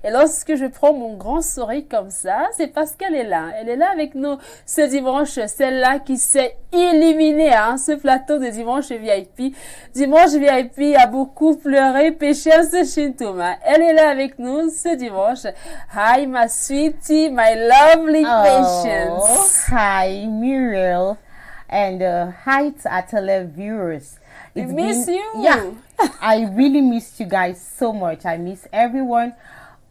Et lorsque je prends mon grand sourire comme ça, c'est parce qu'elle est là. Elle est là avec nous ce dimanche, celle-là qui s'est illuminée, hein, ce plateau de dimanche VIP. Dimanche VIP a beaucoup pleuré, Patience Shintoma. Elle est là avec nous ce dimanche. Hi, my sweetie, my lovely Patience. Hi, Muriel. And hi to our televiewers. I miss you. Yeah, I really missed you guys so much. I miss everyone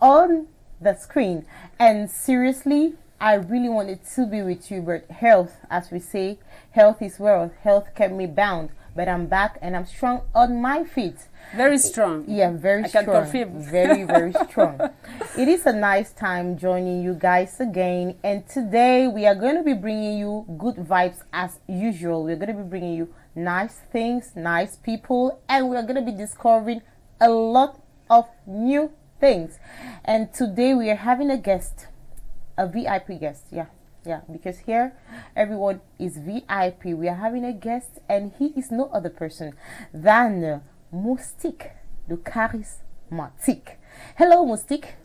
on the screen. And seriously, I really wanted to be with you, but health, as we say, health is wealth. Health kept me bound, but I'm back and I'm strong on my feet. Very strong. Yeah, very strong. I can confirm. Very, very strong. It is a nice time joining you guys again. And today we are going to be bringing you good vibes as usual. We're going to be bringing you nice things, nice people, and we're going to be discovering a lot of new things. And today we are having a guest, a VIP guest. Yeah, because here everyone is VIP. We are having a guest, and he is no other person than Moustique, le charismatique. Hello Moustique.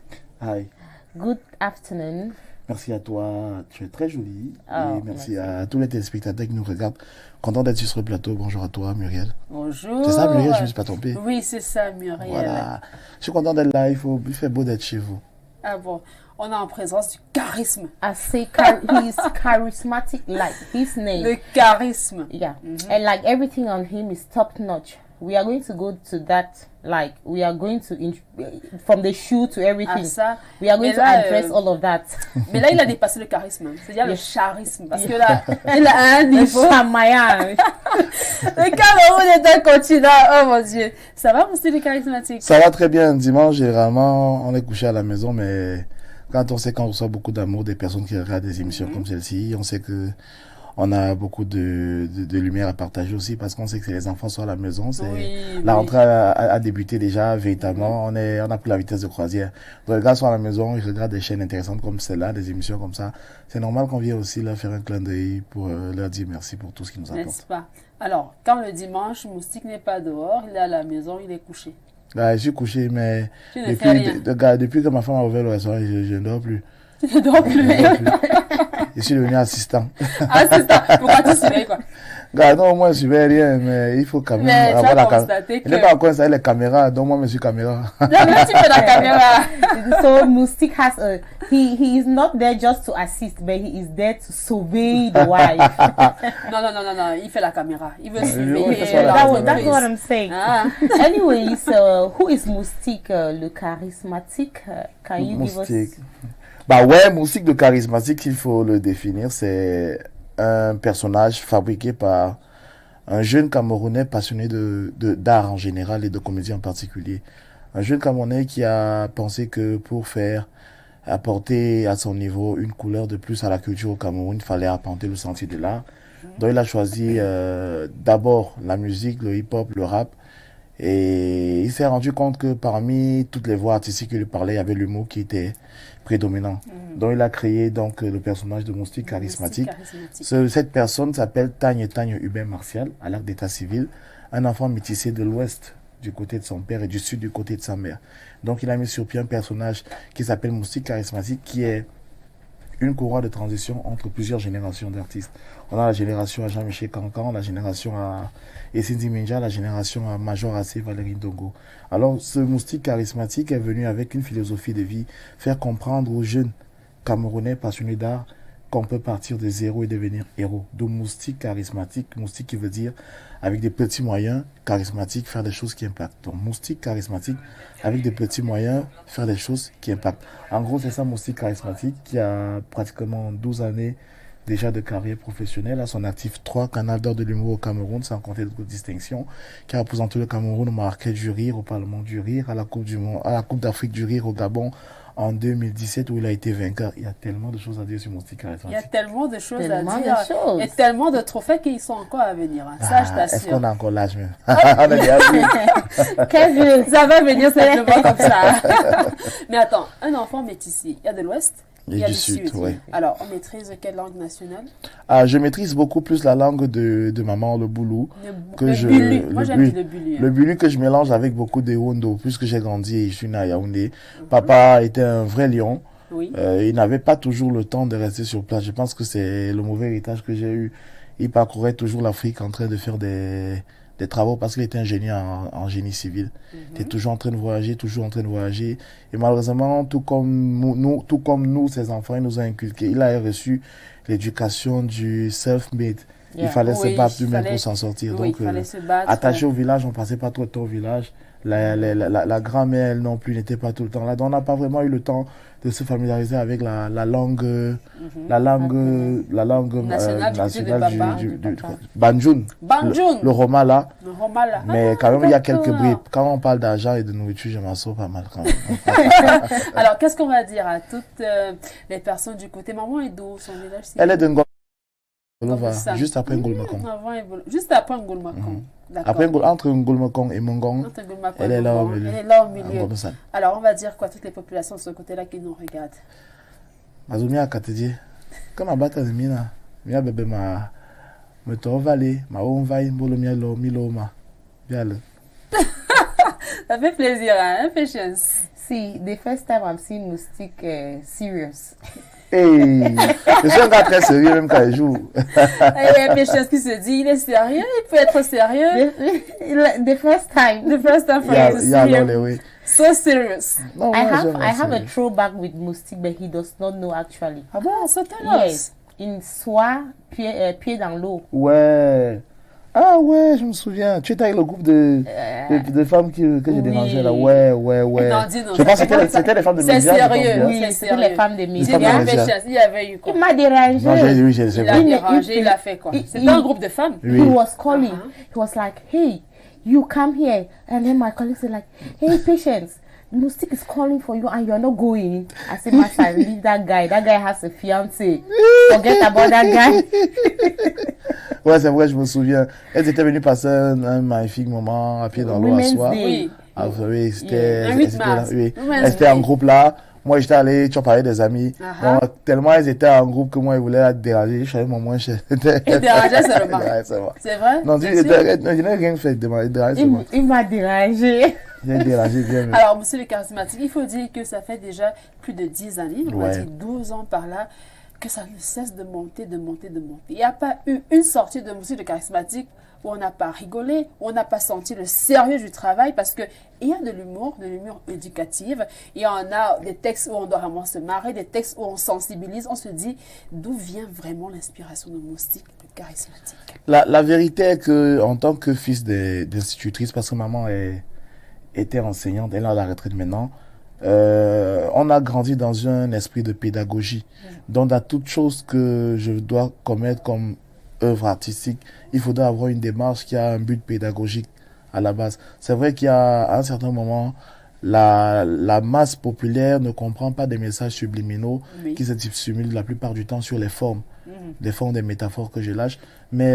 Hi. Good afternoon. Merci à toi, tu es très jolie. Et merci à tous les téléspectateurs qui nous regardent. Content d'être sur le plateau. Bonjour à toi, Muriel. Bonjour. C'est ça, Muriel, je ne me suis pas trompé. Oui, c'est ça, Muriel. Voilà. Je suis content d'être là. Il fait beau d'être chez vous. Ah bon, on est en présence du charisme. I say he is charismatic, like his name. Le charisme. Yeah. And like everything on him is top notch. We are going to go to that, like we are going to from the shoe to everything. Ça. We are going to address all of that. Mais là, il a dépassé le charisme, c'est-à-dire le charisme, parce que là, il a un niveau. Le chamaillard. Le Cameroun est un continent. Oh mon Dieu, ça va, mon style charismatique? Ça va très bien. Dimanche, généralement, on est couché à la maison, mais quand on sait qu'on reçoit beaucoup d'amour des personnes qui regardent des émissions comme celle-ci, on sait que on a beaucoup de lumière à partager aussi parce qu'on sait que les enfants sont à la maison. La rentrée a débuté déjà véritablement. On a pris la vitesse de croisière. Donc les gars sont à la maison, ils regardent des chaînes intéressantes comme celle-là, des émissions comme ça. C'est normal qu'on vienne aussi leur faire un clin d'œil pour leur dire merci pour tout ce qu'ils nous apportent. N'est-ce pas? Alors, quand le dimanche, Moustique n'est pas dehors, il est à la maison, il est couché. Je suis couché, mais depuis que ma femme a ouvert le restaurant, je ne dors plus. Tu ne dors plus. Je suis devenu assistant. Assistant? Pourquoi tu surveilles quoi? Non, moi je ne vais rien, mais il faut quand même avoir la caméra. Il n'est pas encore installé les caméras, donc moi je suis caméra. Non, mais tu fais la caméra. So Moustique has he is not there just to assist, but he is there to survey the wife. Non, il fait la caméra. Il veut surveiller. That's what I'm saying. Anyway, so who is Moustique, le charismatique? Can you give us? Moustique le charismatique, il faut le définir, c'est un personnage fabriqué par un jeune Camerounais passionné d'art en général et de comédie en particulier. Un jeune Camerounais qui a pensé que pour apporter à son niveau une couleur de plus à la culture au Cameroun, il fallait apporter le sentier de l'art. Donc il a choisi d'abord la musique, le hip-hop, le rap. Et il s'est rendu compte que parmi toutes les voix artistiques qui lui parlaient, il y avait l'humour qui était prédominant. Donc il a créé le personnage de Moustique charismatique. Cette personne s'appelle Tagne Hubert Martial, à l'acte d'état civil, un enfant métissé de l'ouest du côté de son père et du sud du côté de sa mère. Donc il a mis sur pied un personnage qui s'appelle Moustique charismatique, qui est une courroie de transition entre plusieurs générations d'artistes. On a la génération à Jean-Michel Cancan, la génération à Essindi Minja, la génération à Major Assé, Valérie Dongo. Alors, ce Moustique charismatique est venu avec une philosophie de vie, faire comprendre aux jeunes Camerounais passionnés d'art qu'on peut partir de zéro et devenir héros. Donc, Moustique charismatique, Moustique qui veut dire avec des petits moyens, charismatique, faire des choses qui impactent. Donc, Moustique charismatique, avec des petits moyens, faire des choses qui impactent. En gros, c'est ça, Moustique charismatique, qui a pratiquement 12 années déjà de carrière professionnelle, à son actif 3 canaux d'or de l'humour au Cameroun, sans compter d'autres distinctions, qui a représenté le Cameroun au Marrakech du Rire, au Parlement du Rire, à la Coupe d'Afrique du Rire au Gabon en 2017 où il a été vainqueur. Il y a tellement de choses à dire sur Moustique charismatique. Il y a tellement de choses à dire et tellement de trophées qui sont encore à venir. Ça, je t'assure. Est-ce qu'on a encore l'âge même? Ça va venir simplement comme ça. Mais attends, un enfant métissé, il y a de l'Ouest, Il y a du Sud, Sud. ouais. Alors, on maîtrise quelle langue nationale? Ah, je maîtrise beaucoup plus la langue de maman, le boulou. Le bulu. Moi, j'aime dire le bulu. Le bulu que je mélange avec beaucoup de Hondo, puisque j'ai grandi et je suis né à Yaoundé. Papa était un vrai lion. Oui. Il n'avait pas toujours le temps de rester sur place. Je pense que c'est le mauvais héritage que j'ai eu. Il parcourait toujours l'Afrique en train de faire des travaux parce qu'il était ingénieur en génie civil. Il était toujours en train de voyager, toujours en train de voyager. Et malheureusement, tout comme nous, ses enfants, il nous a inculqué. Il a reçu l'éducation du self-made. Yeah. Il fallait se Oui, battre il lui-même fallait- pour s'en sortir. Oui, Donc, il fallait se battre. attaché au village, on passait pas trop de temps au village. La grand-mère, elle non plus, n'était pas tout le temps là. Donc, on n'a pas vraiment eu le temps de se familiariser avec la langue Nationale du côté de Baba. du Banjoun. Banjoun. Le Roma là. Le Roma, là. Mais quand même, il y a quelques d'accord. bribes. Quand on parle d'argent et de nourriture, je m'en sors pas mal quand même. Alors, qu'est-ce qu'on va dire à toutes les personnes du côté? Maman est d'où? Son village, c'est Elle est de Ngolova, Ngolova. juste après Ngolmakong. Juste après Ngolmakong. D'accord. Après, entre Ngolmakong et Mongong, Entre Ngolmakong elle et est là au Ngolmakong. milieu. Elle est là au milieu. Ngolmakong. Alors, on va dire quoi, toutes les populations de ce côté-là qui nous regardent? Mazumi a katedi. Comme ma bata de mina, mia bébé ma me tovale, ma onvai mbolo mia lo miloma. Bien. Ça fait plaisir, hein, Patience? See, the first time I'm seeing Moustique serious. Hey, je suis un gars très sérieux même quand il joue. Il y a Patience qui se dit, il est sérieux, il peut être sérieux. The first time. The first time for you to see Yeah, him. no, oui. So serious. Non, I moi, have j'aime I have a sérieux. throwback with Moustique, but he does not know actually. Ah bon, so tell us. Yes, in Soie, pied dans l'eau. Ouais. Ah ouais, je me souviens. Tu étais avec le groupe de femmes que j'ai oui. dérangé là. Ouais. Non, dis non. Je pense que c'était les femmes de C'est médias. je pense sérieux, bien. oui. Oui, c'est c'était sérieux. les femmes de Les Il y femmes de médias. avait médias. Patience, il y avait eu quoi? Il m'a dérangé. Non, oui, j'ai Il a vu. dérangé, il a fait quoi? C'était un groupe de femmes. Oui. He was calling. He was like, "Hey, you come here." And then my colleagues were like, "Hey, Patience, Moustique is calling for you and you're not going." I said, "Master, leave that guy. That guy has a fiancé. Forget about that guy." Ouais, c'est vrai, je me souviens. Elles étaient venues passer un magnifique moment à pied dans l'eau à Women's soi. Day. Oui. Ah, oui, c'était. Un 8 c'était mars. là, oui. Women's Elles étaient en Day. groupe là. Moi, j'étais allé, tu as parlé des amis. Donc, tellement elles étaient en groupe que moi, ils voulaient la déranger. Je savais mon moins cher. Il dérangeait seulement. Ouais, c'est vrai. C'est vrai? Non, Bien sûr. je n'ai rien fait. Il dérangeait seulement. Il m'a dérangé. J'ai dérangé bien. mais- Alors, monsieur le charismatique, il faut dire que ça fait déjà plus de 10 années, on va Ouais. dire 12 ans par là, que ça ne cesse de monter, de monter, de monter. Il n'y a pas eu une sortie de monsieur le charismatique où on n'a pas rigolé, où on n'a pas senti le sérieux du travail, parce que il y a de l'humour éducative, il y en a des textes où on doit vraiment se marrer, des textes où on sensibilise, on se dit d'où vient vraiment l'inspiration de Moustique, le charismatique. La vérité est que, en tant que fils d'institutrice, parce que maman était enseignante, elle est à la retraite maintenant, on a grandi dans un esprit de pédagogie. Donc, dans toute chose que je dois commettre comme œuvre artistique, il faudra avoir une démarche qui a un but pédagogique à la base. C'est vrai qu'il y a, à un certain moment, la masse populaire ne comprend pas des messages subliminaux Oui. qui se dissimulent la plupart du temps sur les formes, des formes, des métaphores que je lâche. Mais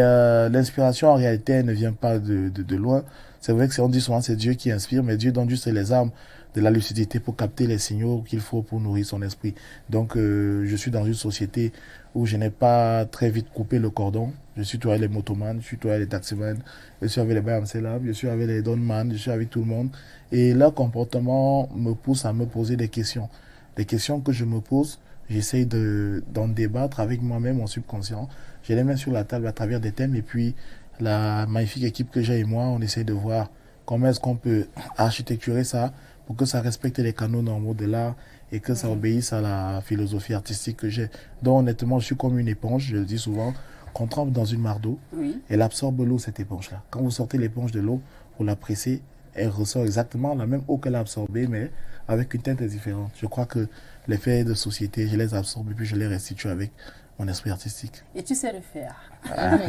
l'inspiration, en réalité, elle ne vient pas de loin. C'est vrai que on dit souvent c'est Dieu qui inspire, mais Dieu donne juste les armes de la lucidité pour capter les signaux qu'il faut pour nourrir son esprit. Donc, je suis dans une société où je n'ai pas très vite coupé le cordon. Je suis toujours avec les motomans, je suis toujours avec les taximans, je suis avec les BMCLab, je suis avec les donman, je suis avec tout le monde. Et leur comportement me pousse à me poser des questions. Des questions que je me pose, j'essaye d'en débattre avec moi-même, mon subconscient. Je les mets sur la table à travers des thèmes et puis la magnifique équipe que j'ai et moi, on essaye de voir comment est-ce qu'on peut architecturer ça pour que ça respecte les canaux normaux de l'art et que ça obéisse à la philosophie artistique que j'ai. Donc honnêtement, je suis comme une éponge, je le dis souvent, qu'on trempe dans une mare d'eau, Oui. elle absorbe l'eau, cette éponge-là. Quand vous sortez l'éponge de l'eau, vous la pressez, elle ressort exactement la même eau qu'elle a absorbée, mais avec une teinte différente. Je crois que les faits de société, je les absorbe et puis je les restitue avec mon esprit artistique. Et tu sais le faire.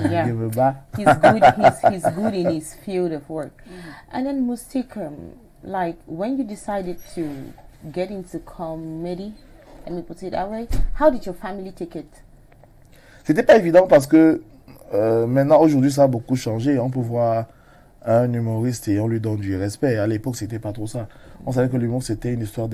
Yeah. Je me bats. He's good. He's good in his field of work. And then Moustique, like when you decided to get into comedy, let me put it that way, how did your family take it? C'était pas évident parce que maintenant, aujourd'hui, ça a beaucoup changé. On peut voir un humoriste et on lui donne du respect. À l'époque, c'était pas trop ça. On savait que l'humour, c'était une histoire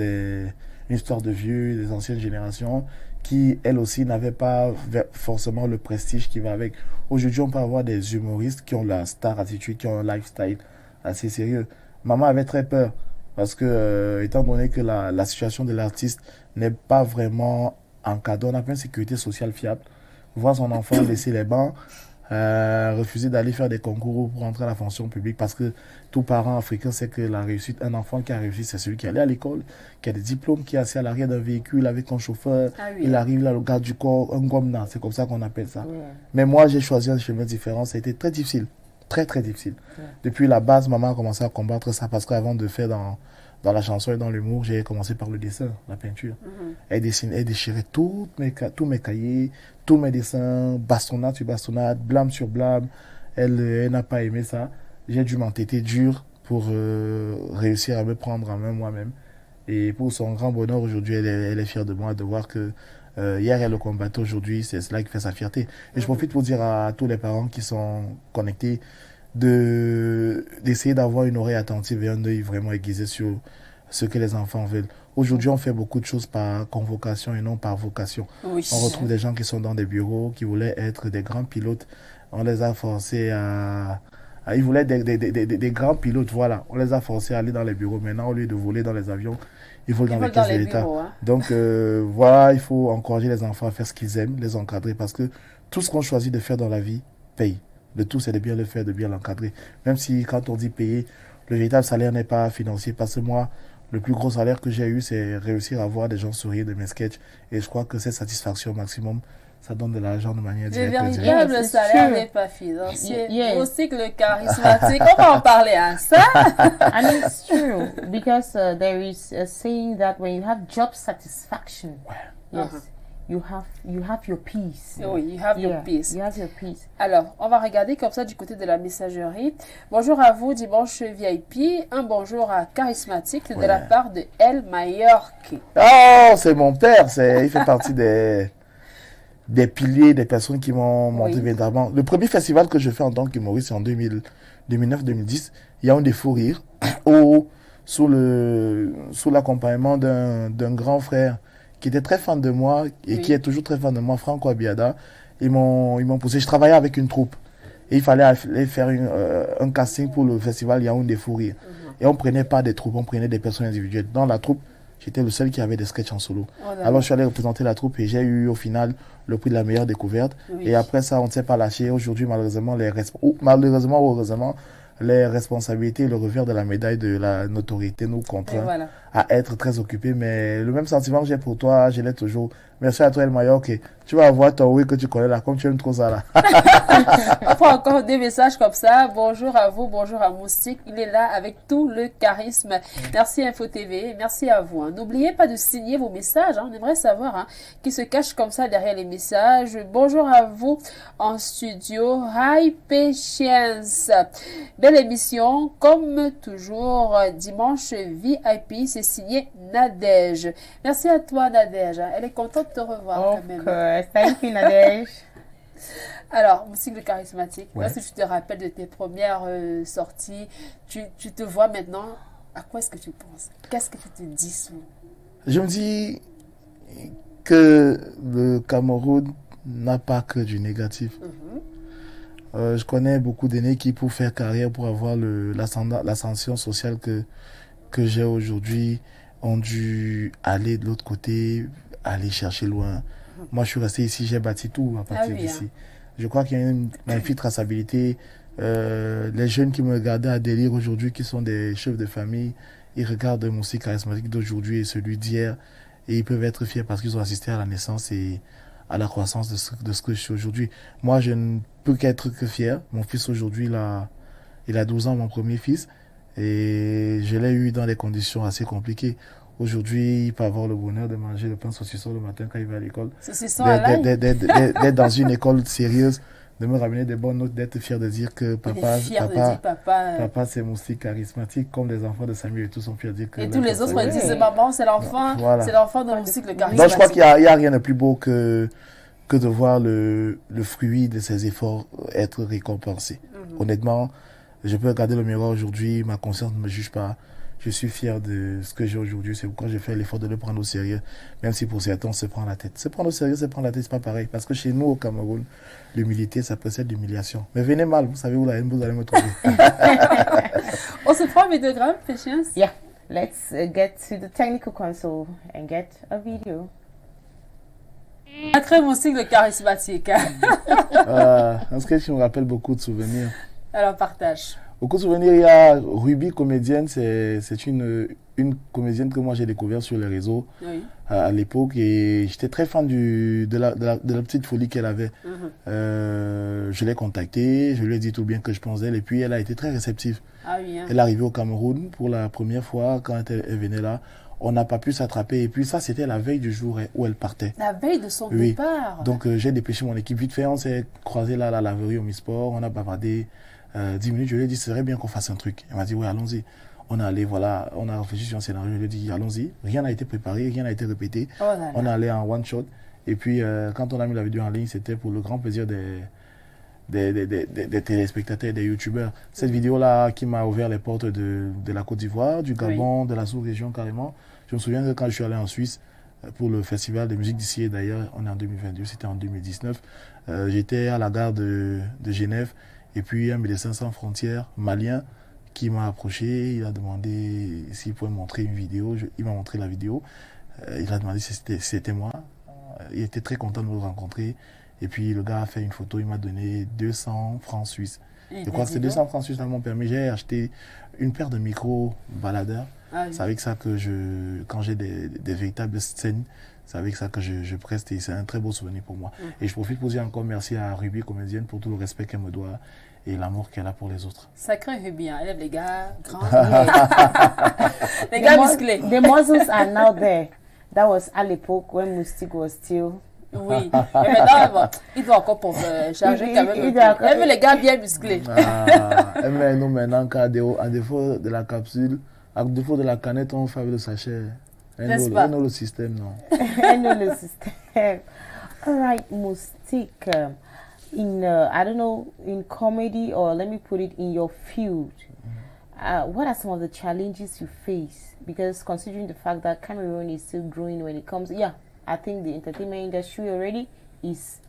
une histoire de vieux, des anciennes générations, qui, elles aussi, n'avaient pas forcément le prestige qui va avec. Aujourd'hui, on peut avoir des humoristes qui ont la star attitude, qui ont un lifestyle assez sérieux. Maman avait très peur, parce que, étant donné que la situation de l'artiste n'est pas vraiment encadrée, on n'a pas une sécurité sociale fiable. Voir son enfant laisser les bancs, refuser d'aller faire des concours pour entrer à la fonction publique, parce que tout parent africain sait que la réussite, un enfant qui a réussi, c'est celui qui est allé à l'école, qui a des diplômes, qui est assis à l'arrière d'un véhicule avec un chauffeur, il arrive là, le garde du corps, un gomna, c'est comme ça qu'on appelle ça. Mais moi, j'ai choisi un chemin différent, ça a été très difficile, très très difficile. Depuis la base, maman a commencé à combattre ça, parce qu'avant de faire dans la chanson et dans l'humour, j'ai commencé par le dessin, la peinture. Elle dessinait, elle déchirait tous mes cahiers, tous mes dessins, bastonnade sur bastonnade, blâme sur blâme. Elle n'a pas aimé ça. J'ai dû m'entêter dur pour réussir à me prendre en main moi-même. Et pour son grand bonheur, aujourd'hui, elle est fière de moi, de voir que hier, elle le combattait, aujourd'hui, c'est cela qui fait sa fierté. Et je profite pour dire à tous les parents qui sont connectés, d'essayer d'avoir une oreille attentive et un œil vraiment aiguisé sur ce que les enfants veulent. Aujourd'hui, on fait beaucoup de choses par convocation et non par vocation. Oui. On retrouve des gens qui sont dans des bureaux, qui voulaient être des grands pilotes. On les a forcés ils voulaient être des grands pilotes, voilà. On les a forcés à aller dans les bureaux. Maintenant, au lieu de voler dans les avions, ils volent dans les caisses de l'État. Hein. Donc, voilà, il faut encourager les enfants à faire ce qu'ils aiment, les encadrer, parce que tout ce qu'on choisit de faire dans la vie paye. Le tout, c'est de bien le faire, de bien l'encadrer. Même si, quand on dit payer, le véritable salaire n'est pas financier. Parce que moi, le plus gros salaire que j'ai eu, c'est réussir à voir des gens sourire de mes sketchs. Et je crois que cette satisfaction au maximum, ça donne de l'argent de manière directe. Le véritable salaire n'est pas financier. Aussi que le charismatique. On va en parler à ça. And it's true. Because there is a saying that when you have job satisfaction, yes. You have your peace. Oui, you have your peace. You have your peace. Alors, on va regarder comme ça du côté de la messagerie. Bonjour à vous, Dimanche VIP. Un bonjour à Charismatique de la part de El Mallorquí. Oh, c'est mon père. Il fait partie des piliers, des personnes qui m'ont montré véritablement. Le premier festival que je fais en tant qu'humoriste, c'est en 2009-2010. Il y a un des fous rires sous l'accompagnement d'un grand frère qui était très fan de moi et qui est toujours très fan de moi, Franco Abiada. Ils m'ont poussé. Je travaillais avec une troupe et il fallait aller faire un casting pour le festival Yaoundé Fou Rire. Et on prenait pas des troupes, on prenait des personnes individuelles. Dans la troupe, j'étais le seul qui avait des sketchs en solo. Alors je suis allé représenter la troupe et j'ai eu au final le prix de la meilleure découverte. Et après ça, on ne s'est pas lâché. Aujourd'hui, malheureusement, ou heureusement, les responsabilités, le revers de la médaille de la notoriété nous contraint à être très occupés. Mais le même sentiment que j'ai pour toi, je l'ai toujours. Merci à toi, El Mallorquí. Tu vas avoir ton oui que tu connais là, comme tu aimes trop ça là. On prend encore des messages comme ça. Bonjour à vous, bonjour à Moustique. Il est là avec tout le charisme. Merci Info TV, merci à vous. N'oubliez pas de signer vos messages. On aimerait savoir qui se cache comme ça derrière les messages. Bonjour à vous en studio. Hi Patience. Belle émission, comme toujours, Dimanche VIP, c'est signé Nadège. Merci à toi Nadège. Elle est contente de te revoir quand même. Thank you, Nadège. Alors, Moustique le charismatique, si tu te rappelles de tes premières sorties, tu te vois maintenant, à quoi est-ce que tu penses? Qu'est-ce que tu te dis souvent? Je me dis que le Cameroun n'a pas que du négatif. Je connais beaucoup d'aînés qui, pour faire carrière, pour avoir l'ascension sociale que j'ai aujourd'hui, ont dû aller de l'autre côté, aller chercher loin. Moi, je suis resté ici, j'ai bâti tout à partir d'ici. Je crois qu'il y a une magnifique traçabilité. Les jeunes qui me regardaient à délire aujourd'hui, qui sont des chefs de famille, ils regardent mon cycle charismatique d'aujourd'hui et celui d'hier, et ils peuvent être fiers parce qu'ils ont assisté à la naissance et à la croissance de ce que je suis aujourd'hui. Moi, je ne peux qu'être fier. Mon fils aujourd'hui, il a 12 ans, mon premier fils, et je l'ai eu dans des conditions assez compliquées. Aujourd'hui, il peut avoir le bonheur de manger le pain saucisson le matin quand il va à l'école. D'être dans une école sérieuse, de me ramener des bonnes notes, d'être fier de dire que papa c'est Moustique charismatique, comme les enfants de Samuel et tous sont fiers de dire que... Et tous les autres disent, maman, c'est l'enfant, c'est l'enfant de Moustique le charismatique. Donc je crois qu'il n'y a rien de plus beau que de voir le fruit de ses efforts être récompensé. Honnêtement, je peux regarder le miroir aujourd'hui, ma conscience ne me juge pas. je suis fier de ce que j'ai aujourd'hui. C'est pourquoi j'ai fait l'effort de le prendre au sérieux, même si pour certains, on se prend la tête. Se prendre au sérieux, se prendre la tête, c'est pas pareil. Parce que chez nous, au Cameroun, l'humilité, ça précède l'humiliation. Mais venez mal, vous savez où la haine, vous allez me trouver. On se prend un vidéogramme, Patience? Yeah, let's get to the technical console and get a video. Sacré musique de charismatique. Un sketch qui me rappelle beaucoup de souvenirs. Alors, partage. Beaucoup de souvenirs, il y a Ruby, comédienne, c'est une comédienne que moi j'ai découvert sur les réseaux Oui. à l'époque et j'étais très fan de la petite folie qu'elle avait. Je l'ai contactée, je lui ai dit tout le bien que je pensais d'elle et puis elle a été très réceptive. Ah oui, hein. Elle est arrivée au Cameroun pour la première fois quand elle venait là. On n'a pas pu s'attraper et puis ça c'était la veille du jour où elle partait. La veille de son Oui. départ. Donc j'ai dépêché mon équipe vite fait, on s'est croisés là à la laverie au Misport, on a bavardé 10 minutes, je lui ai dit, ce serait bien qu'on fasse un truc. Elle m'a dit, oui, allons-y. On est allé, voilà, on a réfléchi sur un scénario, je lui ai dit, allons-y. Rien n'a été préparé, rien n'a été répété. Oh là là. On est allé en one shot. Et puis, quand on a mis la vidéo en ligne, c'était pour le grand plaisir des téléspectateurs et des youtubeurs. Cette vidéo-là qui m'a ouvert les portes de la Côte d'Ivoire, du Gabon, de la sous-région carrément. Je me souviens que quand je suis allé en Suisse pour le festival de musique d'ici, et d'ailleurs, on est en 2022, c'était en 2019, j'étais à la gare de Genève. Et puis, un médecin sans frontières malien qui m'a approché, il a demandé s'il pouvait me montrer une vidéo. Il m'a montré la vidéo. Il a demandé si c'était moi. Il était très content de me rencontrer. Et puis, le gars a fait une photo, il m'a donné 200 francs suisses. Je crois que c'est 200 francs suisses qui m'ont permis. J'ai acheté une paire de micros baladeurs. Ah, oui. C'est avec ça que quand j'ai des véritables scènes, c'est avec ça que je preste et c'est un très beau souvenir pour moi. Et je profite pour dire encore merci à Ruby, comédienne, pour tout le respect qu'elle me doit et l'amour qu'elle a pour les autres. Sacré Ruby, hein. Elle aime les gars grands. Les gars musclés. The muscles are now there. That was à l'époque when Moustique was still... Oui, mais maintenant, il doit encore pour charger quand même. Elle veut les gars bien musclés. Mais nous maintenant, à défaut de la capsule, à défaut de la canette, on fait avec le sachet. N'est-ce pas? Elle nous le système, non? Elle nous le système. All right, Moustique. I don't know, in comedy, or let me put it in your field, what are some of the challenges you face? Because considering the fact that Cameroon is still growing when it comes, I think the entertainment industry already is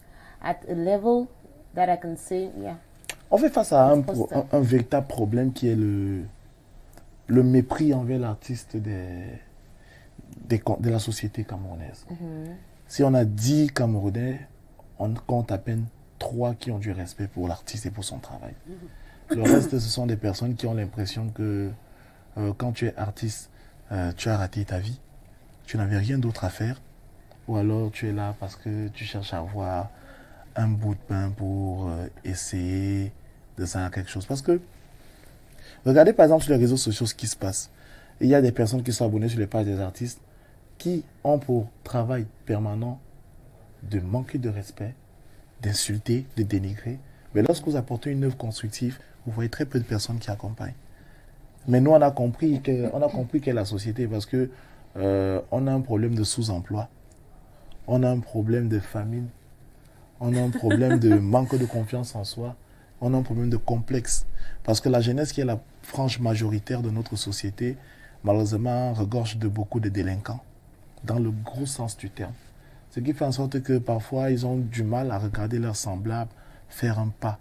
at a level that I can say, On fait face à un véritable problème qui est le mépris envers l'artiste de la société camerounaise. Si on a 10 Camerounais, on compte à peine 3 qui ont du respect pour l'artiste et pour son travail. Le reste, ce sont des personnes qui ont l'impression que quand tu es artiste, tu as raté ta vie, tu n'avais rien d'autre à faire, ou alors tu es là parce que tu cherches à avoir un bout de pain pour essayer de faire quelque chose. Parce que, regardez par exemple sur les réseaux sociaux ce qui se passe. Il y a des personnes qui sont abonnées sur les pages des artistes qui ont pour travail permanent de manquer de respect, d'insulter, de dénigrer. Mais lorsque vous apportez une œuvre constructive, vous voyez très peu de personnes qui accompagnent. Mais nous, on a compris qu'est la société parce que on a un problème de sous-emploi, on a un problème de famine, on a un problème de manque de confiance en soi, on a un problème de complexe. Parce que la jeunesse qui est la frange majoritaire de notre société, malheureusement, regorge de beaucoup de délinquants, dans le gros sens du terme. Ce qui fait en sorte que parfois, ils ont du mal à regarder leurs semblables faire un pas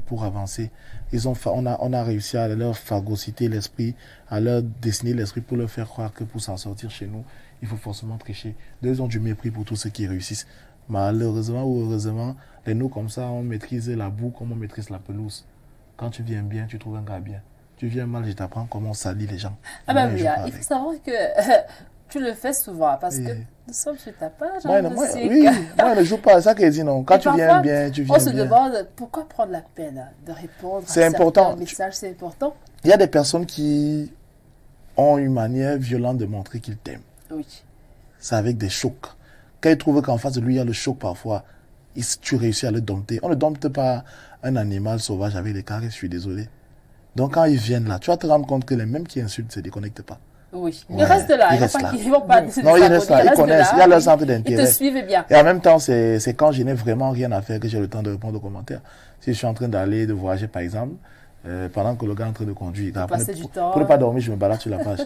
pour avancer. On a réussi à leur phagocyter l'esprit, à leur dessiner l'esprit pour leur faire croire que pour s'en sortir chez nous, il faut forcément tricher. Ils ont du mépris pour tous ceux qui réussissent. Malheureusement ou heureusement, les nous comme ça, on maîtrise la boue comme on maîtrise la pelouse. Quand tu viens bien, tu trouves un gars bien. Tu viens mal, je t'apprends comment on salit les gens. Ah ben oui, il faut savoir que tu le fais souvent parce que nous sommes sur ta page. Moi, je ne joue pas. C'est ça qu'elle dit non. Quand tu viens bien, tu viens bien. On se demande pourquoi prendre la peine de répondre à certains messages. C'est important. Il y a des personnes qui ont une manière violente de montrer qu'ils t'aiment. Oui. C'est avec des chocs. Quand ils trouvent qu'en face de lui, il y a le choc parfois, tu réussis à le dompter. On ne dompte pas un animal sauvage avec des caresses, je suis désolé. Donc quand ils viennent là, tu vas te rendre compte que les mêmes qui insultent ne se déconnectent pas. Oui, ils restent là. Ils ne vont pas non, ils restent là, ils connaissent, il y a leur centre d'intérêt. Ils te suivent bien. Et en même temps, c'est quand je n'ai vraiment rien à faire que j'ai le temps de répondre aux commentaires. Si je suis en train de voyager par exemple, pendant que le gars est en train de conduire. Passer du temps. Pour ne pas dormir, je me balade sur la page.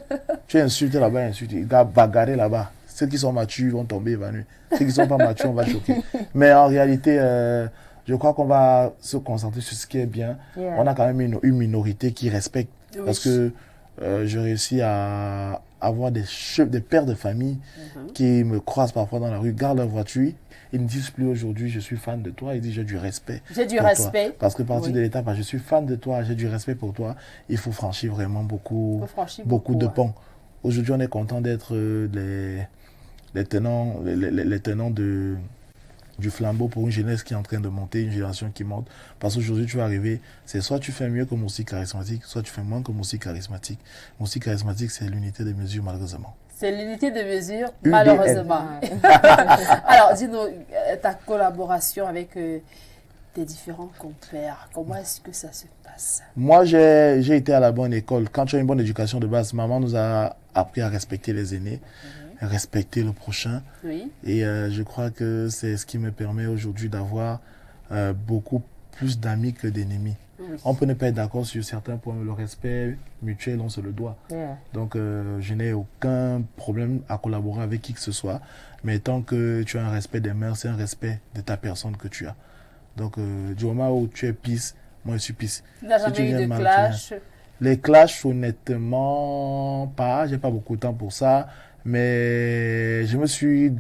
Tu es insulté là-bas, insulté. Il va bagarrer là-bas. Ceux qui sont matures vont tomber évanouis. Ceux qui ne sont pas matures, on va choquer. Mais en réalité, je crois qu'on va se concentrer sur ce qui est bien. Yeah. On a quand même une minorité qui respecte. Oui. Parce que je réussis à avoir des pères de famille qui me croisent parfois dans la rue, gardent leur voiture. Ils ne disent plus aujourd'hui, je suis fan de toi. Ils disent, j'ai du respect. J'ai du pour respect. toi. Parce que partir Oui. de l'étape, je suis fan de toi, j'ai du respect pour toi. Il faut franchir vraiment beaucoup de ponts. Aujourd'hui, on est content d'être les tenants du flambeau pour une jeunesse qui est en train de monter, une génération qui monte. Parce qu'aujourd'hui, tu vas arriver, c'est soit tu fais mieux que Moussi charismatique, soit tu fais moins que Moussi charismatique. Moussi charismatique, c'est l'unité de mesure, malheureusement. C'est l'unité de mesure, UDM. malheureusement. Alors, dis-nous, ta collaboration avec tes différents compères, comment est-ce que ça se passe? Moi, j'ai été à la bonne école. Quand tu as une bonne éducation de base, maman nous a appris à respecter les aînés, respecter le prochain. Oui. Et je crois que c'est ce qui me permet aujourd'hui d'avoir beaucoup plus d'amis que d'ennemis. Oui. On peut ne pas être d'accord sur certains points, mais le respect mutuel, on se le doit. Yeah. Donc, je n'ai aucun problème à collaborer avec qui que ce soit. Mais tant que tu as un respect des mères, c'est un respect de ta personne que tu as. Donc, du moment où tu es pisse, moi je suis pisse. Tu n'as Si tu jamais eu viens de mal, clash? Les clashs, honnêtement, pas. J'ai pas beaucoup de temps pour ça. Mais je me suis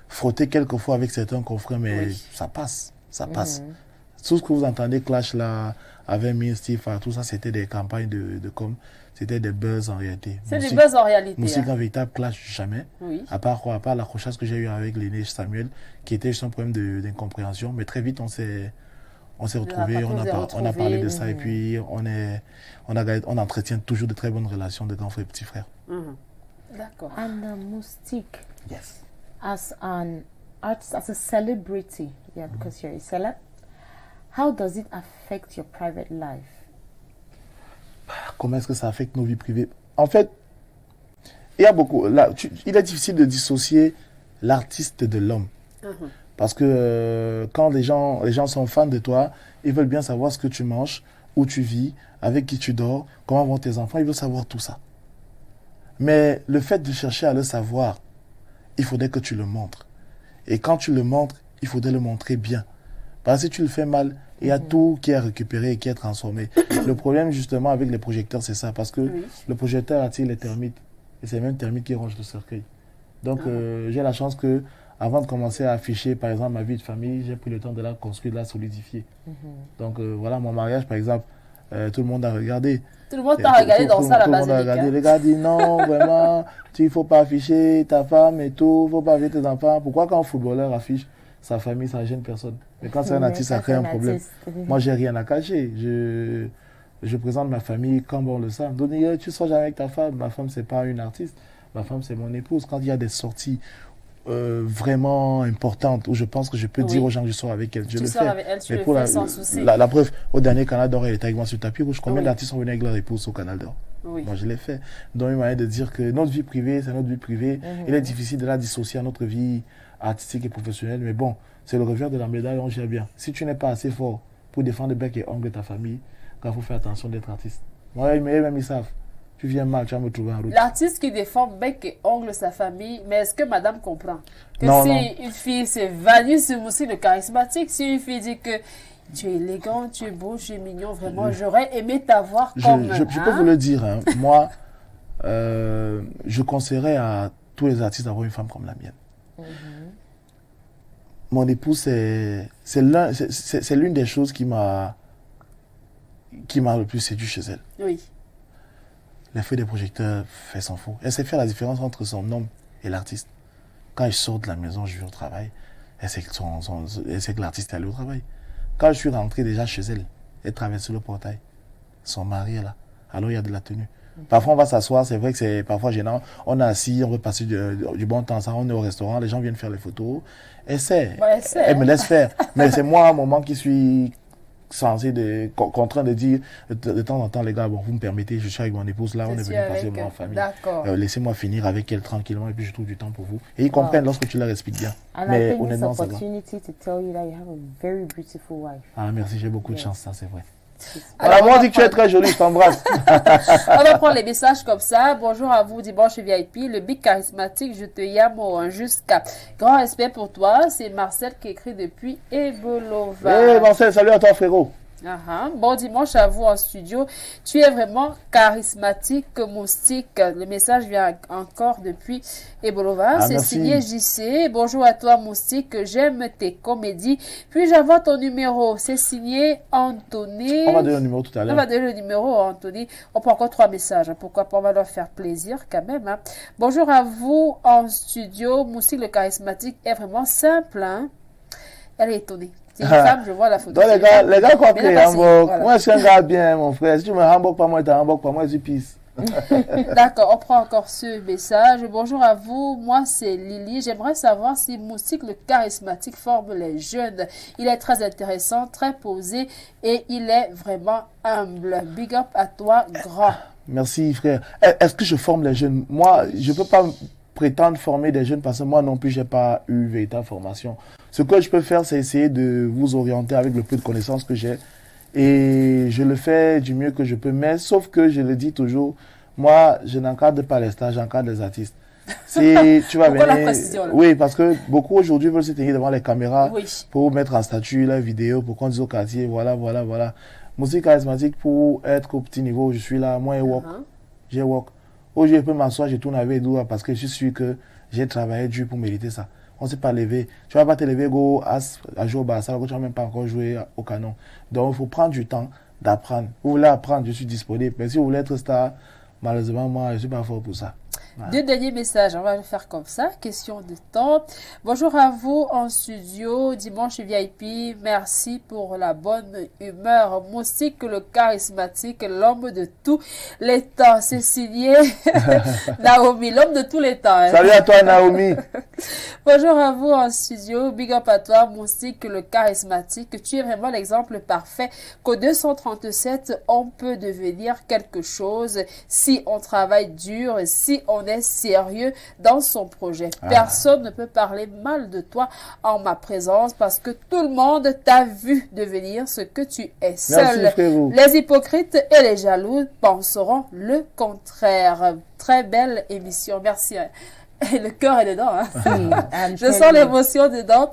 frotté quelques fois avec certains confrères, mais Oui. ça passe. Ça passe. Tout ce que vous entendez, clash là, avec Mir, Steve, tout ça, c'était des campagnes de com. C'était des buzz en réalité. C'est du buzz en réalité. Musique Hein. en véritable clash, jamais. Oui. À part quoi? À part l'accrochage que j'ai eu avec l'aîné Samuel, qui était juste un problème d'incompréhension. Mais très vite, on s'est retrouvés, on a parlé de ça. Et puis, on entretient toujours de très bonnes relations de grands frères et petits frères. D'accord. And Moustique, Yes. as an artist, as a celebrity, yeah, because you're a celeb, how does it affect your private life? Comment est-ce que ça affecte nos vies privées? En fait, il y a beaucoup. Là, il est difficile de dissocier l'artiste de l'homme. Parce que quand les gens sont fans de toi, ils veulent bien savoir ce que tu manges, où tu vis, avec qui tu dors, comment vont tes enfants, ils veulent savoir tout ça. Mais le fait de chercher à le savoir, il faudrait que tu le montres. Et quand tu le montres, il faudrait le montrer bien. Parce que si tu le fais mal, il y a tout qui est récupéré et qui est transformé. Le problème justement avec les projecteurs, c'est ça. Parce que le projecteur attire les termites. Et c'est même termites qui rongent le cercueil. Donc j'ai la chance que avant de commencer à afficher par exemple ma vie de famille, j'ai pris le temps de la construire, de la solidifier. Donc voilà, mon mariage par exemple, tout le monde a regardé. Tout le monde t'a regardé dans ça à la base. Les gars disent non, vraiment, il ne faut pas afficher ta femme et tout, il ne faut pas afficher tes enfants. Pourquoi quand un footballeur affiche sa famille, ça ne gêne personne? Mais quand c'est un artiste, ça crée un problème. Moi, j'ai rien à cacher. Je présente ma famille comme on le sait. Donc, tu ne sors jamais avec ta femme. Ma femme, ce n'est pas une artiste. Ma femme, c'est mon épouse. Quand il y a des sorties vraiment importantes où je pense que je peux dire aux gens que je sors avec elle, je le fais. Avec elle, tu le fais sans souci. La preuve, au dernier Canal d'Or, elle était avec moi sur le tapis rouge. Combien d'artistes sont venus avec leur épouse au Canal d'Or? Moi, je l'ai fait. Donc, une manière de dire que notre vie privée, c'est notre vie privée. Il est difficile de la dissocier à notre vie artistique et professionnelle. Mais bon, c'est le revers de la médaille, on gère bien. Si tu n'es pas assez fort pour défendre bec et ongle de ta famille, il faut faire attention d'être artiste. Moi, même ils savent. Tu viens mal, tu vas me trouver en route. L'artiste qui défend bec et ongle sa famille, mais est-ce que madame comprend que non, si non. Une fille s'évanouit sur aussi le charismatique, si une fille dit que tu es élégant, tu es beau, tu es mignon, vraiment, j'aurais aimé t'avoir comme... Je peux vous le dire, hein. Moi, je conseillerais à tous les artistes d'avoir une femme comme la mienne. Mon épouse, c'est l'une des choses qui m'a le plus séduit chez elle. Oui. Les feux des projecteurs fait son faux. Elle sait faire la différence entre son homme et l'artiste. Quand je sors de la maison, je vais au travail, elle sait que l'artiste est allé au travail. Quand je suis rentré déjà chez elle, elle traversait le portail. Son mari est là. Alors il y a de la tenue. Parfois on va s'asseoir, c'est vrai que c'est parfois gênant. On est assis, on veut passer du bon temps ensemble, on est au restaurant, les gens viennent faire les photos. Elle sait. Ouais, Elle me laisse faire. Mais c'est moi, à un moment, qui suis censé contraint de dire de temps en temps, les gars, bon, vous me permettez, je suis avec mon épouse là, on est venu passer le moment en famille. D'accord. Laissez-moi finir avec elle tranquillement et puis je trouve du temps pour vous. Et ils comprennent lorsque tu leur expliques bien. And Mais I think this honnêtement, ça va. opportunity to tell you that you have a very beautiful wife. Ah, merci, j'ai beaucoup de chance, ça c'est vrai. Alors, Moi, on dit que tu es très jolie, je t'embrasse. On va prendre les messages comme ça. Bonjour à vous, dimanche VIP. Le big charismatique, je te yamo jusqu'à. Grand respect pour toi. C'est Marcel qui écrit depuis Ebolova. Eh, Marcel, salut à toi, frérot. Bon dimanche à vous en studio. Tu es vraiment charismatique, moustique. Le message vient encore depuis Ebolova. C'est merci. signé JC. Bonjour à toi, moustique. J'aime tes comédies. Puis-je avoir ton numéro? C'est signé Anthony. On va donner le numéro tout à On l'heure. va donner le numéro à Anthony. On prend encore 3 messages. Pourquoi pas? On va leur faire plaisir quand même. Bonjour à vous en studio. Moustique le charismatique est vraiment simple. Elle est étonnée. C'est une femme, je vois la photo. Donc, les gars compris, Hamburg. Voilà. Moi, je suis un gars bien, mon frère. Si tu me Hamburg pas moi, tu Hamburg pas moi, je suis pisse. D'accord, on prend encore ce message. Bonjour à vous, moi c'est Lily. J'aimerais savoir si Moustique le charismatique forme les jeunes. Il est très intéressant, très posé et il est vraiment humble. Big up à toi, grand. Merci, frère. Est-ce que je forme les jeunes? Moi, je ne peux pas prétendre former des jeunes parce que moi non plus, je n'ai pas eu véritable formation. Ce que je peux faire, c'est essayer de vous orienter avec le peu de connaissances que j'ai. Et je le fais du mieux que je peux. Mais sauf que je le dis toujours, moi, je n'encadre pas les stages, j'encadre les artistes. Si tu vas Pourquoi la venir... précision, là? Oui, parce que beaucoup aujourd'hui veulent se tenir devant les caméras Oui. pour mettre en statut la vidéo, pour qu'on dise au quartier, voilà. Musique charismatique, pour être au petit niveau où je suis là, moi, je walk. J'ai walk. Aujourd'hui, je peux m'asseoir, je tourne avec Doua parce que je suis sûr que j'ai travaillé dur pour mériter ça. On ne s'est pas levé. Tu ne vas pas te lever, go, à jouer au Barça, tu ne vas même pas encore jouer au canon. Donc, il faut prendre du temps d'apprendre. Vous voulez apprendre, je suis disponible. Mais si vous voulez être star, malheureusement, moi, je ne suis pas fort pour ça. Voilà. 2 derniers messages, on va le faire comme ça, question de temps. Bonjour à vous en studio, dimanche VIP, merci pour la bonne humeur. Moustique le charismatique, l'homme de tous les temps, c'est signé Naomi, l'homme de tous les temps. Salut à toi Naomi. Bonjour à vous en studio, big up à toi Moustique le charismatique, tu es vraiment l'exemple parfait qu'au 237 on peut devenir quelque chose si on travaille dur, si on est sérieux dans son projet. Personne ne peut parler mal de toi en ma présence parce que tout le monde t'a vu devenir ce que tu es. Seuls les hypocrites et les jaloux penseront le contraire. Très belle émission. Merci. Et le cœur est dedans. Je sens l'émotion dedans.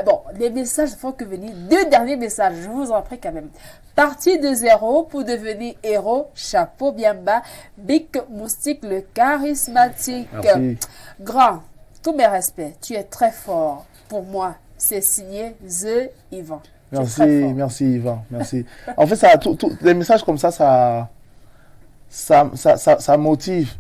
Bon, les messages ne font que venir. 2 derniers messages, je vous en prie quand même. Parti de zéro pour devenir héros. Chapeau bien bas. Big Moustique, le charismatique. Merci. Grand, tous mes respects. Tu es très fort. Pour moi, c'est signé The Yvan. Merci Yvan. Merci. En fait, les messages comme ça motive.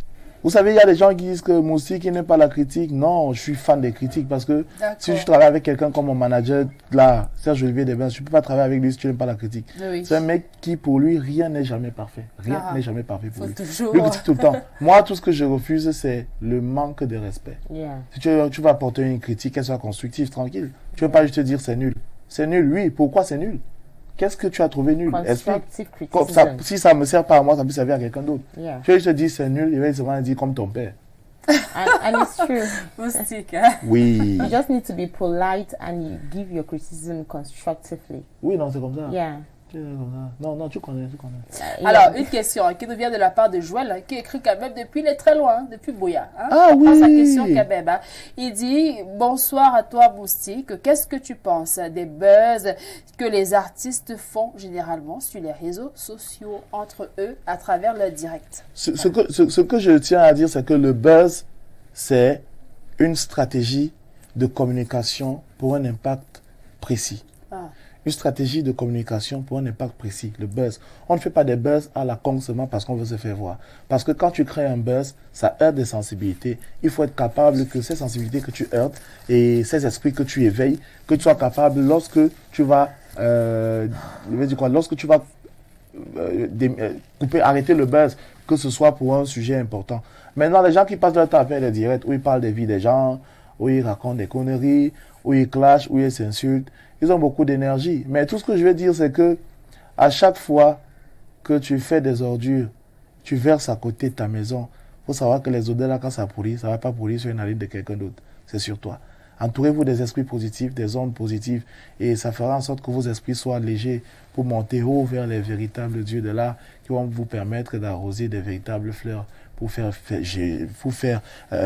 Vous savez, il y a des gens qui disent que Moustique n'aime pas la critique. Non, je suis fan des critiques parce que si je travaille avec quelqu'un comme mon manager, là, Serge Olivier Desbains, je ne peux pas travailler avec lui si tu n'aimes pas la critique. Oui. C'est un mec qui, pour lui, rien n'est jamais parfait. Rien n'est jamais parfait pour lui. Toujours... Lui critique tout le temps. Moi, tout ce que je refuse, c'est le manque de respect. Si tu vas apporter une critique, qu'elle soit constructive, tranquille. Tu ne veux pas juste te dire c'est nul. C'est nul, oui. Pourquoi c'est nul? Qu'est-ce que tu as trouvé nul? Si ça ne me sert pas à moi, ça peut servir à quelqu'un d'autre. Tu veux te dire c'est nul, il va se dire comme ton père. And it's true. Moustique, hein? Oui. You just need to be polite and you give your criticism constructively. Oui, non, c'est comme ça. Yeah. Non, tu connais. Alors, une question qui nous vient de la part de Joël, qui écrit quand même depuis il est très loin, depuis Bouya. On prend sa question quand même. Il dit, bonsoir à toi Moustique, qu'est-ce que tu penses des buzz que les artistes font généralement sur les réseaux sociaux entre eux à travers leur direct? Ce que je tiens à dire, c'est que le buzz, c'est une stratégie de communication pour un impact précis. Une stratégie de communication pour un impact précis, le buzz. On ne fait pas des buzz à la con seulement parce qu'on veut se faire voir. Parce que quand tu crées un buzz, ça heurte des sensibilités. Il faut être capable que ces sensibilités que tu heurtes et ces esprits que tu éveilles, que tu sois capable lorsque tu vas, arrêter le buzz, que ce soit pour un sujet important. Maintenant, les gens qui passent leur temps à faire des directs où ils parlent des vies des gens, où ils racontent des conneries, où ils clashent, où ils s'insultent. Ils ont beaucoup d'énergie. Mais tout ce que je veux dire, c'est que à chaque fois que tu fais des ordures, tu verses à côté de ta maison, il faut savoir que les odeurs là, quand ça pourrit, ça ne va pas pourrir sur une narine de quelqu'un d'autre. C'est sur toi. Entourez-vous des esprits positifs, des ondes positives, et ça fera en sorte que vos esprits soient légers pour monter haut vers les véritables dieux de l'art qui vont vous permettre d'arroser des véritables fleurs pour faire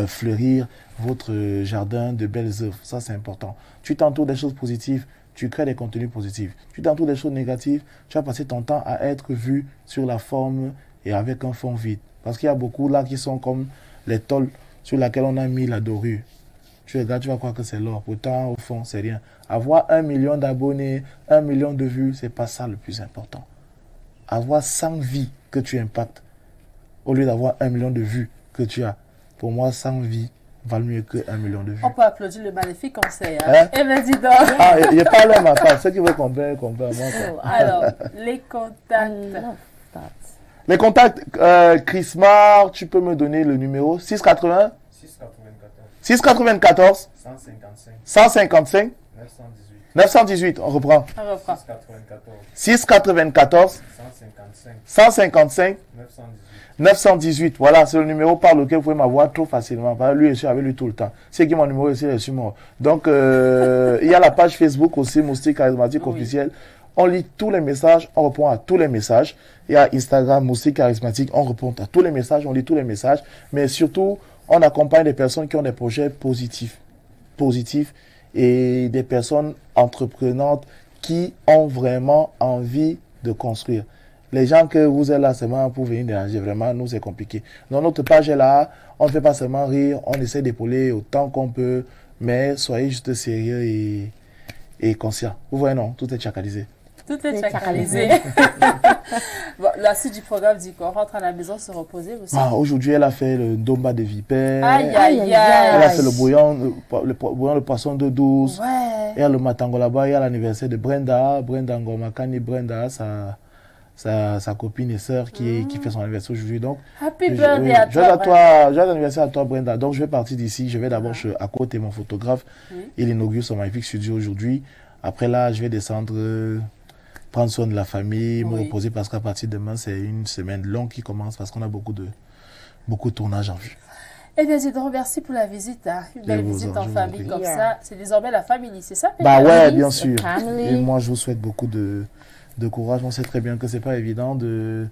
fleurir votre jardin de belles œuvres. Ça, c'est important. Tu t'entoures des choses positives, tu crées des contenus positifs. Tu t'entoures des choses négatives, tu vas passer ton temps à être vu sur la forme et avec un fond vide. Parce qu'il y a beaucoup là qui sont comme les tôles sur lesquelles on a mis la dorure. Tu regardes, tu vas croire que c'est l'or. Pourtant, au fond, c'est rien. Avoir 1 million d'abonnés, 1 million de vues, c'est pas ça le plus important. Avoir 100 vies que tu impactes, au lieu d'avoir 1 million de vues que tu as. Pour moi, 100 vies valent mieux que 1 million de vues. On peut applaudir le magnifique conseil. Hein? Eh bien, dis donc. Ah, il n'y a pas là ma part. Ceux qui veulent qu'on paie, moi. Alors, les contacts. Les contacts, Chris Mar, tu peux me donner le numéro 680 694 155 918. On reprend. 694 155 918. Voilà, c'est le numéro par lequel vous pouvez m'avoir trop facilement. Lui, je suis avec lui tout le temps. C'est qui mon numéro ici, il est sur moi. Donc, il y a la page Facebook aussi, Moustique Charismatique officiel. On lit tous les messages, on répond à tous les messages. Il y a Instagram, Moustique Charismatique, on répond à tous les messages, on lit tous les messages. Mais surtout, on accompagne des personnes qui ont des projets positifs et des personnes entreprenantes qui ont vraiment envie de construire. Les gens que vous êtes là seulement pour venir déranger, vraiment, nous, c'est compliqué. Donc, notre page est là, on ne fait pas seulement rire, on essaie d'épauler autant qu'on peut, mais soyez juste sérieux et conscient. Vous voyez, non, tout est chacalisé. Tout est chacalisé. Bon, la suite du programme dit qu'on rentre à la maison se reposer aussi. Aujourd'hui, elle a fait le domba de vipère. Aïe, aïe, aïe. Elle a fait le bouillon de poisson d'eau douce. Ouais. Il y a le matango là-bas, il y a l'anniversaire de Brenda Ngomakani. Brenda, sa copine et sœur qui fait son anniversaire aujourd'hui. Donc, Happy birthday à toi. Joyeux anniversaire à toi, Brenda. Donc, je vais partir d'ici. Je vais d'abord à côté mon photographe. Il inaugure son magnifique studio aujourd'hui. Après là, je vais descendre, prendre soin de la famille, me reposer parce qu'à partir de demain, c'est une semaine longue qui commence parce qu'on a beaucoup de tournages en vue. Eh bien, je te remercie pour la visite. Hein. Une belle visite en famille comme ça. C'est désormais la famille, c'est ça? Bah ouais, bien sûr. Et moi, je vous souhaite beaucoup de courage. On sait très bien que c'est pas évident de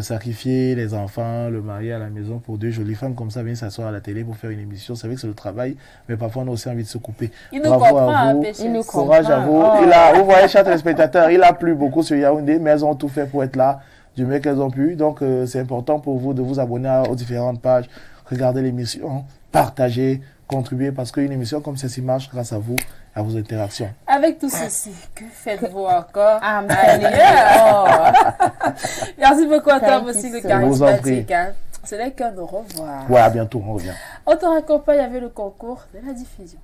sacrifier les enfants, le mari à la maison pour deux jolies femmes comme ça, venir s'asseoir à la télé pour faire une émission. C'est vrai que c'est le travail, mais parfois on a aussi envie de se couper. Il nous comprend, à vous. Il nous courage à vous. Vous voyez, chers téléspectateurs, il a plu beaucoup sur Yaoundé, mais elles ont tout fait pour être là du mieux qu'elles ont pu. Donc, c'est important pour vous de vous abonner aux différentes pages, regarder l'émission, partager, contribuer, parce qu'une émission comme celle-ci marche grâce à vous, à vos interactions. Avec tout ceci, que faites-vous encore? Merci beaucoup à toi aussi, le charismatique. Ce n'est qu'un au revoir. Ouais, à bientôt, on revient. On te raccompagne avec le concours de la diffusion.